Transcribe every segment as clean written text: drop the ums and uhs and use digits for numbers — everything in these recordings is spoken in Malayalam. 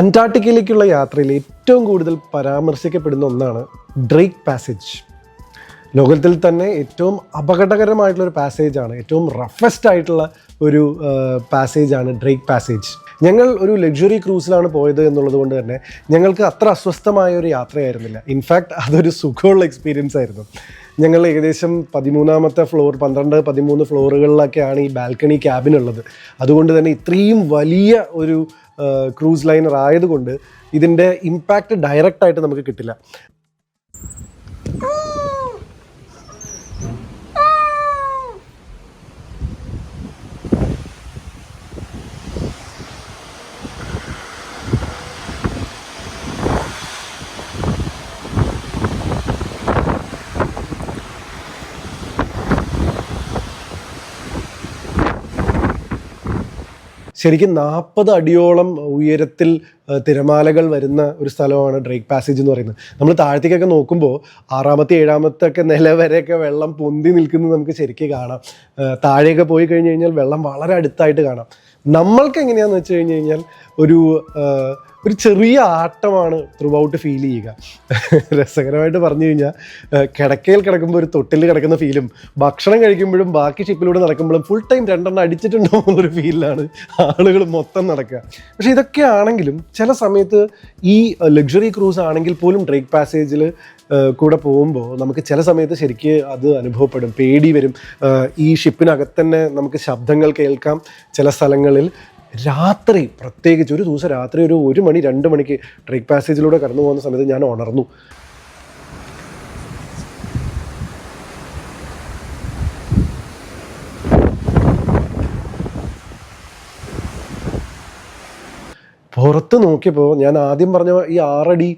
അന്റാർട്ടിക്കയിലേക്കുള്ള യാത്രയിൽ ഏറ്റവും കൂടുതൽ പരാമർശിക്കപ്പെടുന്ന ഒന്നാണ് ഡ്രേക്ക് പാസേജ്. ലോകത്തിൽ തന്നെ ഏറ്റവും അപകടകരമായിട്ടുള്ളൊരു പാസേജാണ്, ഏറ്റവും റഫസ്റ്റ് ആയിട്ടുള്ള ഒരു പാസേജാണ് ഡ്രേക്ക് പാസേജ്. ഞങ്ങൾ ഒരു ലക്ഷറി ക്രൂസിലാണ് പോയത് എന്നുള്ളത് കൊണ്ട് തന്നെ ഞങ്ങൾക്ക് അത്ര അസ്വസ്ഥമായ ഒരു യാത്രയായിരുന്നില്ല. ഇൻഫാക്റ്റ് അതൊരു സുഖമുള്ള എക്സ്പീരിയൻസ് ആയിരുന്നു. ഞങ്ങൾ ഏകദേശം 13ാമത്തെ ഫ്ലോർ, 12-13 ഫ്ലോറുകളിലൊക്കെയാണ് ഈ ബാൽക്കണി ക്യാബിനുള്ളത്. അതുകൊണ്ട് തന്നെ ഇത്രയും വലിയ ഒരു ക്രൂസ് ലൈനർ ആയതുകൊണ്ട് ഇതിൻ്റെ ഇമ്പാക്റ്റ് ഡയറക്റ്റായിട്ട് നമുക്ക് കിട്ടില്ല. ശരിക്കും 40 അടിയോളം ഉയരത്തിൽ തിരമാലകൾ വരുന്ന ഒരു സ്ഥലമാണ് ഡ്രേക്ക് പാസേജ് എന്ന് പറയുന്നത്. നമ്മൾ താഴത്തേക്കൊക്കെ നോക്കുമ്പോൾ 6ാമത്തെ 7ാമത്തെ ഒക്കെ നില വരെയൊക്കെ വെള്ളം പൊന്തി നിൽക്കുന്നത് നമുക്ക് ശരിക്കും കാണാം. താഴെയൊക്കെ പോയി കഴിഞ്ഞ് കഴിഞ്ഞാൽ വെള്ളം വളരെ അടുത്തായിട്ട് കാണാം. നമ്മൾക്ക് എങ്ങനെയാണെന്ന് വെച്ച് കഴിഞ്ഞ് കഴിഞ്ഞാൽ ഒരു ചെറിയ ആട്ടമാണ് ത്രൂ ഔട്ട് ഫീൽ ചെയ്യുക. രസകരമായിട്ട് പറഞ്ഞു കഴിഞ്ഞാൽ കിടക്കയിൽ കിടക്കുമ്പോൾ ഒരു തൊട്ടിൽ കിടക്കുന്ന ഫീലും ഭക്ഷണം കഴിക്കുമ്പോഴും ബാക്കി ഷിപ്പിലൂടെ നടക്കുമ്പോഴും ഫുൾ ടൈം 2 അടിച്ചിട്ടുണ്ടോ എന്നൊരു ഫീലിലാണ് ആളുകൾ മൊത്തം നടക്കുക. പക്ഷേ ഇതൊക്കെ ആണെങ്കിലും ചില സമയത്ത് ഈ ലക്ഷറി ക്രൂസ് ആണെങ്കിൽ പോലും ഡ്രേക്ക് പാസേജിൽ കൂടെ പോകുമ്പോൾ നമുക്ക് ചില സമയത്ത് ശരിക്ക് അത് അനുഭവപ്പെടും, പേടി വരും. ഈ ഷിപ്പിനകത്ത് തന്നെ നമുക്ക് ശബ്ദങ്ങൾ കേൾക്കാം. ചില സ്ഥലങ്ങളിൽ രാത്രി, പ്രത്യേകിച്ച് ഒരു ദിവസം രാത്രി ഒരു 1 മണി 2 മണിക്ക് ഡ്രേക്ക് പാസേജിലൂടെ കടന്നു പോകുന്ന സമയത്ത് ഞാൻ ഉണർന്നു. പുറത്ത് നോക്കിയപ്പോൾ ഞാൻ ആദ്യം പറഞ്ഞ ഈ 6 അടി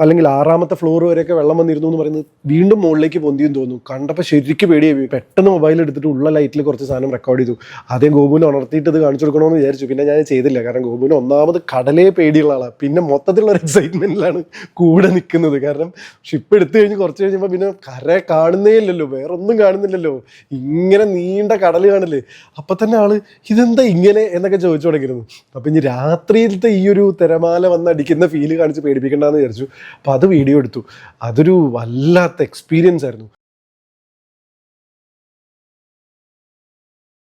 അല്ലെങ്കിൽ 6ാമത്തെ ഫ്ലോർ വരെയൊക്കെ വെള്ളം വന്നിരുന്നു എന്ന് പറയുന്നത് വീണ്ടും മുകളിലേക്ക് പൊന്തിയെന്ന് തോന്നുന്നു. കണ്ടപ്പോൾ ശരിക്കും പേടിയായി. പെട്ടെന്ന് മൊബൈൽ എടുത്തിട്ട് ഉള്ള ലൈറ്റിൽ കുറച്ച് സാധനം റെക്കോർഡ് ചെയ്തു. ആദ്യം ഗോപുവിനെ ഉണർത്തിയിട്ട് ഇത് കാണിച്ചു കൊടുക്കണമെന്ന് വിചാരിച്ചു. പിന്നെ ഞാൻ ചെയ്തില്ല. കാരണം ഗോപുവിന് ഒന്നാമത് കടലേ പേടിയുള്ള ആളാണ്. പിന്നെ മൊത്തത്തിലുള്ള ഒരു എക്സൈറ്റ്മെൻറ്റിലാണ് കൂടെ നിൽക്കുന്നത്. കാരണം ഷിപ്പ് എടുത്തു കഴിഞ്ഞ് കുറച്ച് കഴിഞ്ഞപ്പോൾ പിന്നെ കര കാണുന്നേ ഇല്ലല്ലോ, വേറെ ഒന്നും കാണുന്നില്ലല്ലോ, ഇങ്ങനെ നീണ്ട കടൽ കാണില്ലേ. അപ്പം തന്നെ ആള് ഇതെന്താ ഇങ്ങനെ എന്നൊക്കെ ചോദിച്ചു തുടങ്ങിയിരുന്നു. അപ്പം ഇനി രാത്രിയിലത്തെ ഈ ഒരു തിരമാല വന്നടിക്കുന്ന ഫീല് കാണിച്ച് പേടിപ്പിക്കേണ്ടെന്ന് വിചാരിച്ചു. അപ്പോൾ അത് വീഡിയോ എടുത്തു. അതൊരു വല്ലാത്ത എക്സ്പീരിയൻസ് ആയിരുന്നു.